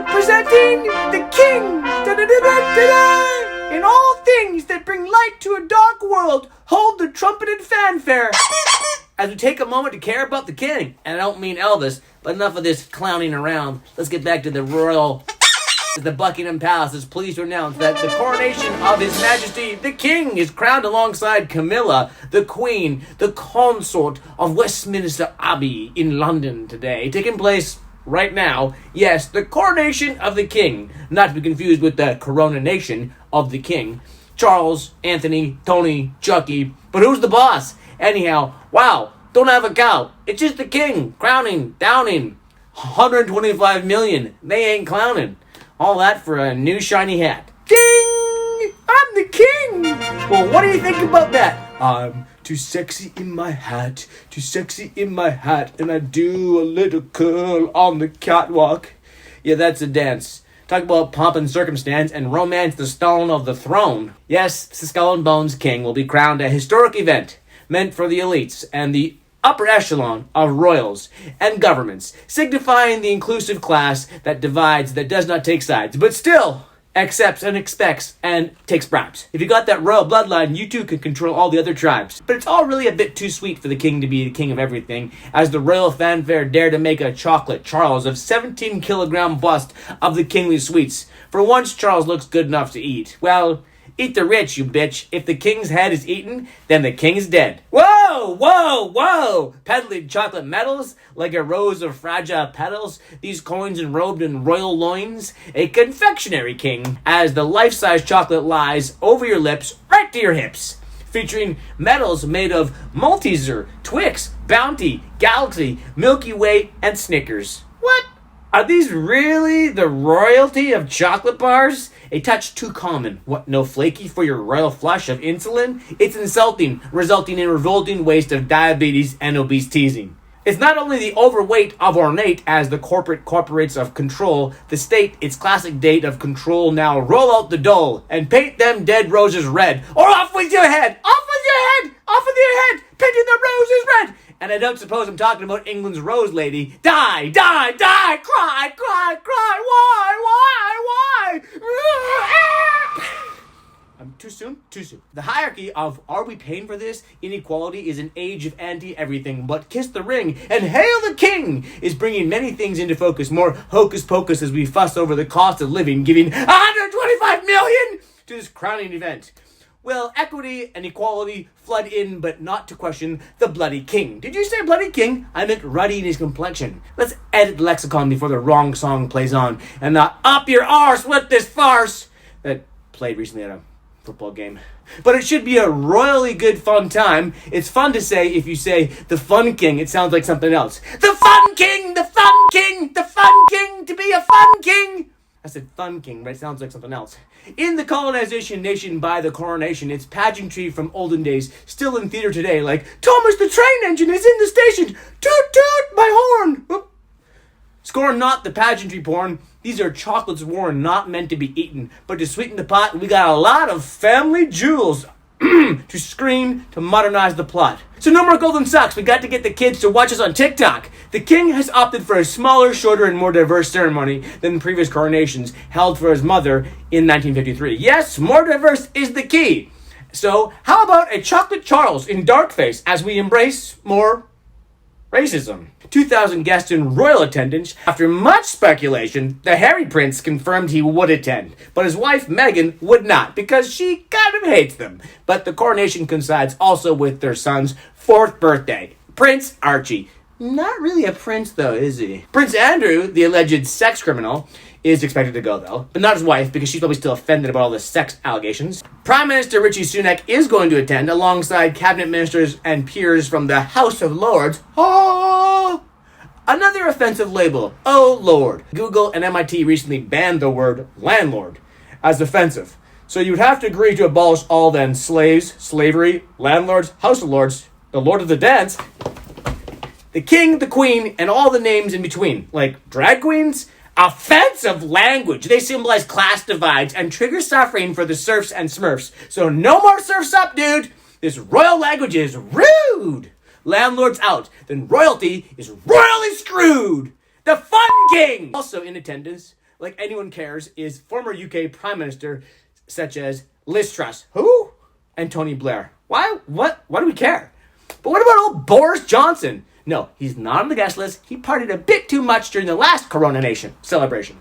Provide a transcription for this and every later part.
presenting the king. Da-da-da-da-da-da. In all things that bring light to a dark world, hold the trumpeted fanfare. As we take a moment to care about the king, and I don't mean Elvis, but enough of this clowning around. Let's get back to the royal. The Buckingham Palace is pleased to announce that the coronation of His Majesty the King is crowned alongside Camilla, the Queen, the consort of Westminster Abbey in London today, taking place right now. Yes, the coronation of the King, not to be confused with the coronation of the King. Charles, Anthony, Tony, Chucky, but who's the boss? Anyhow, wow, don't have a cow. It's just the King, crowning, downing. 125 million, they ain't clowning. All that for a new shiny hat. Ding! I'm the king! Well, what do you think about that? I'm too sexy in my hat, too sexy in my hat, and I do a little curl on the catwalk. Yeah, that's a dance. Talk about pomp and circumstance and romance the stone of the throne. Yes, the Skull and Bones King will be crowned a historic event meant for the elites and the upper echelon of royals and governments, signifying the inclusive class that divides, that does not take sides, but still accepts and expects and takes bribes. If you got that royal bloodline, you too can control all the other tribes. But it's all really a bit too sweet for the king to be the king of everything, as the royal fanfare dare to make a chocolate Charles of 17-kilogram bust of the kingly sweets. For once, Charles looks good enough to eat. Well, eat the rich, you bitch. If the king's head is eaten, then the king's dead. Whoa, whoa, whoa! Peddling chocolate medals like a rose of fragile petals, these coins enrobed in royal loins, a confectionery king, as the life-size chocolate lies over your lips, right to your hips. Featuring medals made of Maltesers, Twix, Bounty, Galaxy, Milky Way, and Snickers. What? Are these really the royalty of chocolate bars? A touch too common. What, no flaky for your royal flush of insulin? It's insulting, resulting in revolting waste of diabetes and obese teasing. It's not only the overweight of ornate as the corporates of control, the state, its classic date of control now roll out the dole and paint them dead roses red. Or off with your head! Off with your head! Off with your head! Painting the roses red! And I don't suppose I'm talking about England's Rose Lady. Die, die, die! Cry, cry, cry! Why? Too soon? Too soon. The hierarchy of are we paying for this inequality is an age of anti-everything but kiss the ring and hail the king is bringing many things into focus. More hocus pocus as we fuss over the cost of living, giving 125 million to this crowning event. Well, equity and equality flood in, but not to question the bloody king. Did you say bloody king? I meant ruddy in his complexion. Let's edit the lexicon before the wrong song plays on, and not up your arse with this farce that played recently at a football game. But it should be a royally good fun time. It's fun to say if you say the fun king, it sounds like something else. The fun king! The fun king! The fun king! To be a fun king! I said fun king, but it sounds like something else. In the colonization nation by the coronation, it's pageantry from olden days, still in theater today, like, Thomas the train engine is in the station! Toot toot my horn! Oop. Scorn not the pageantry porn. These are chocolates worn, not meant to be eaten. But to sweeten the pot, we got a lot of family jewels to scream to modernize the plot. So no more golden socks. We got to get the kids to watch us on TikTok. The king has opted for a smaller, shorter, and more diverse ceremony than previous coronations held for his mother in 1953. Yes, more diverse is the key. So how about a chocolate Charles in dark face as we embrace more racism? 2,000 guests in royal attendance. After much speculation, the Harry Prince confirmed he would attend, but his wife Meghan would not because she kind of hates them. But the coronation coincides also with their son's 4th birthday, Prince Archie. Not really a prince though, is he? Prince Andrew, the alleged sex criminal, is expected to go though, but not his wife because she's probably still offended about all the sex allegations. Prime Minister Rishi Sunak is going to attend alongside cabinet ministers and peers from the House of Lords. Oh! Another offensive label. Oh Lord. Google and MIT recently banned the word landlord as offensive. So you would have to agree to abolish all then slaves, slavery, landlords, House of Lords, the Lord of the Dance, the King, the Queen, and all the names in between, like drag queens. Offensive language. They symbolize class divides and trigger suffering for the serfs and smurfs. So no more serfs up, dude. This royal language is rude. Landlords out. Then royalty is royally screwed. The fun king. Also in attendance, like anyone cares, is former UK Prime Minister such as Liz Truss. Who? And Tony Blair. Why? Why do we care? But what about old Boris Johnson? No, he's not on the guest list. He partied a bit too much during the last Coronation celebration.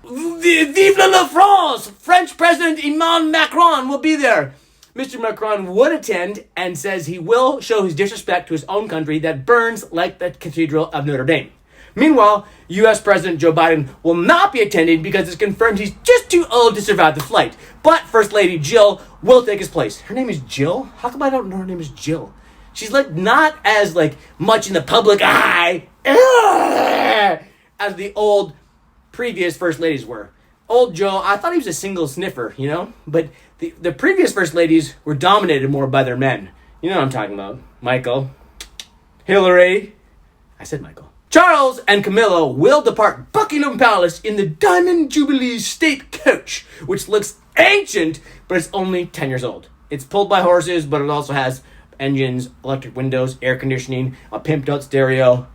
Vive la France! French President Emmanuel Macron will be there. Mr. Macron would attend and says he will show his disrespect to his own country that burns like the Cathedral of Notre Dame. Meanwhile, U.S. President Joe Biden will not be attending because it's confirmed he's just too old to survive the flight. But First Lady Jill will take his place. Her name is Jill? How come I don't know her name is Jill? She's not as much in the public eye as the old previous First Ladies were. Old Joe, I thought he was a single sniffer, But the previous First Ladies were dominated more by their men. You know what I'm talking about. Michael. Hillary. I said Michael. Charles and Camilla will depart Buckingham Palace in the Diamond Jubilee State Coach, which looks ancient, but it's only 10 years old. It's pulled by horses, but it also has engines, electric windows, air conditioning, a pimped out stereo.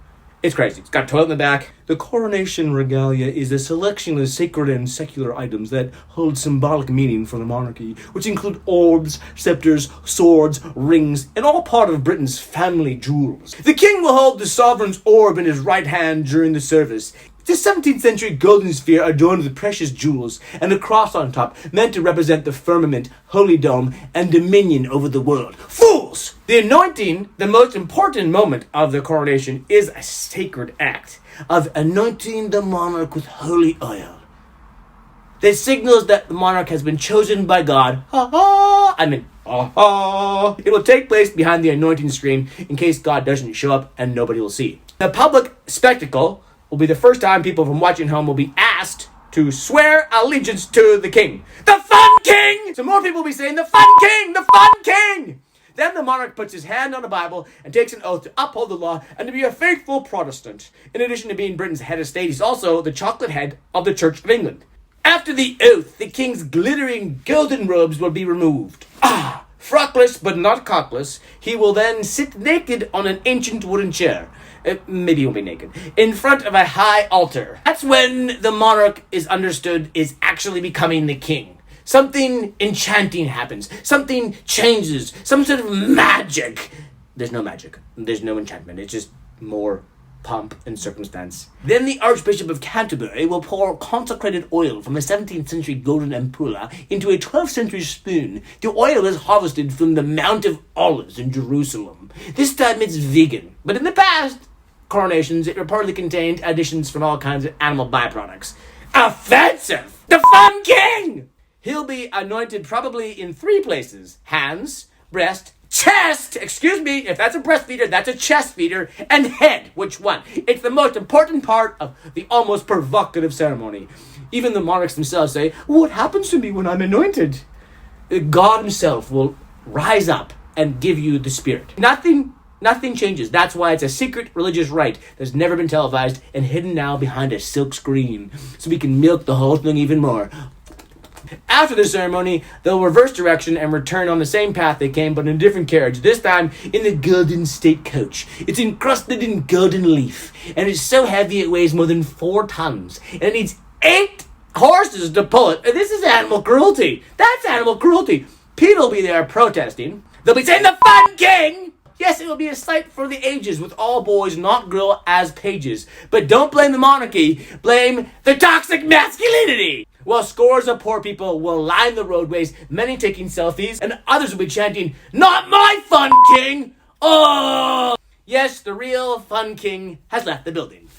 It's crazy. It's got a toilet in the back. The Coronation regalia is a selection of sacred and secular items that hold symbolic meaning for the monarchy, which include orbs, scepters, swords, rings, and all part of Britain's family jewels. The king will hold the sovereign's orb in his right hand during the service. It's a 17th century golden sphere adorned with precious jewels and a cross on top, meant to represent the firmament, holy dome, and dominion over the world. Fools! The anointing, the most important moment of the coronation, is a sacred act of anointing the monarch with holy oil. This signals that the monarch has been chosen by God. It will take place behind the anointing screen in case God doesn't show up and nobody will see. The public spectacle will be the first time people from watching home will be asked to swear allegiance to the king. The Fun King! So more people will be saying, the Fun King! The Fun King! Then the monarch puts his hand on the Bible and takes an oath to uphold the law and to be a faithful Protestant. In addition to being Britain's head of state, he's also the chocolate head of the Church of England. After the oath, the king's glittering golden robes will be removed. Frockless but not cockless, he will then sit naked on an ancient wooden chair. Maybe he won't be naked. In front of a high altar. That's when the monarch is understood is actually becoming the king. Something enchanting happens. Something changes. Some sort of magic. There's no magic. There's no enchantment. It's just more pomp and circumstance. Then the Archbishop of Canterbury will pour consecrated oil from a 17th century golden ampulla into a 12th century spoon. The oil is harvested from the Mount of Olives in Jerusalem. This time it's vegan. But in the past coronations, it reportedly contained additions from all kinds of animal byproducts. Offensive! The Fun King! He'll be anointed probably in 3 places. Hands, breast, chest! Excuse me, if that's a breast feeder, that's a chest feeder. And head. Which one? It's the most important part of the almost provocative ceremony. Even the monarchs themselves say, what happens to me when I'm anointed? God himself will rise up and give you the spirit. Nothing changes. That's why it's a secret religious rite that's never been televised and hidden now behind a silk screen, so we can milk the whole thing even more. After the ceremony, they'll reverse direction and return on the same path they came, but in a different carriage, this time in the golden state coach. It's encrusted in golden leaf, and it's so heavy it weighs more than 4 tons, and it needs 8 horses to pull it. This is animal cruelty. That's animal cruelty. Pete will be there protesting. They'll be saying, the Fun King! Yes, it will be a sight for the ages, with all boys, not girl, as pages. But don't blame the monarchy, blame the toxic masculinity! While scores of poor people will line the roadways, many taking selfies, and others will be chanting, not my Fun King! Oh! Yes, the real Fun King has left the building.